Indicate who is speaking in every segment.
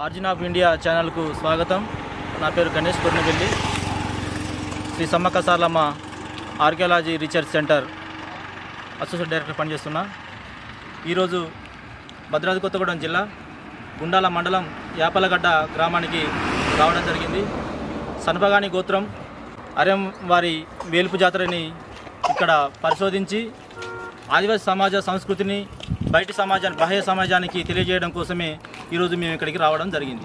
Speaker 1: ఆర్జిన్ of India ఛానల్కు స్వాగతం. నా పేరు Ganesh Kornabelli. Shri Sammakka Saralamma archaeology research centre associate director పనిచేస్తున్నా. ఈరోజు భద్రాద్రి కొత్తగూడెం జిల్లా గుండాల మండలం యాపలగడ్డ గ్రామానికి రావడం జరిగింది. సనపగాని గోత్రం అరెం వారి వేలుపు జాతరని ఇక్కడ పరిశోధించి ఆదివాసీ సమాజ సంస్కృతిని బయటి సమాజానికి బాహ్య సమాజానికి తెలియజేయడం కోసమే ఈరోజు మేము ఇక్కడికి రావడం జరిగింది.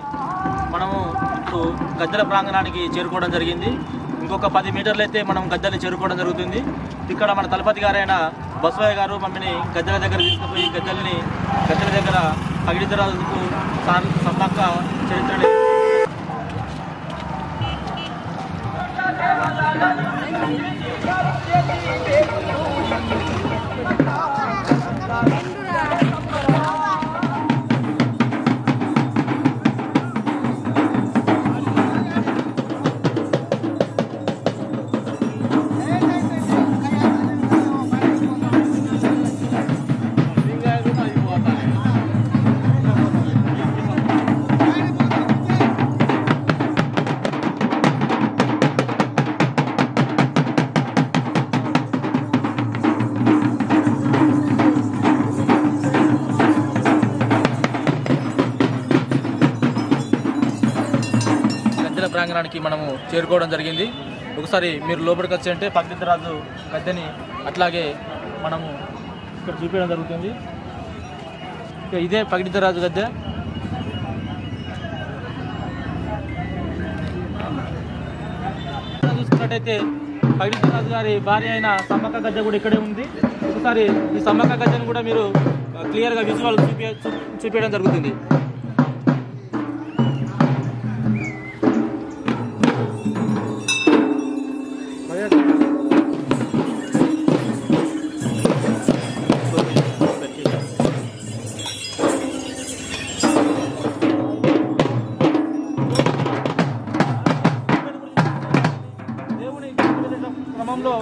Speaker 1: మనము ఇప్పుడు గద్దెల ప్రాంగణానికి చేరుకోవడం జరిగింది. ఇంకొక 10 మీటర్లు అయితే మనం గద్దెలు చేరుకోవడం జరుగుతుంది. ఇక్కడ మన తలపతి గారైన బసవయ్య గారు మమ్మల్ని గద్దెల దగ్గర తీసుకుపోయి గద్దెల దగ్గర పగిడితరాజుకు సమ్మక్క చరిత్రని ప్రాంగణానికి మనము చేరుకోవడం జరిగింది. ఒకసారి మీరు లోపలికి వచ్చి పగిడితరాజు గద్దెని అట్లాగే మనము ఇక్కడ చూపించడం జరుగుతుంది. ఇదే పగిడితరాజు గద్దె. చూసుకున్నట్టయితే పగిడితరాజు గారి భార్య అయిన సమ్మక్క గద్దె కూడా ఇక్కడే ఉంది. ఒకసారి ఈ సమ్మక్క గద్దెని కూడా మీరు క్లియర్గా విజువల్ చూపించడం జరుగుతుంది. క్రమంలో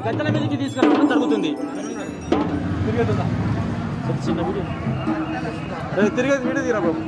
Speaker 1: గద్దెల మీదకి తీసుకురావడం జరుగుతుంది. చిన్న వీడియో తిరిగేది వీడియో తీరా బాబు.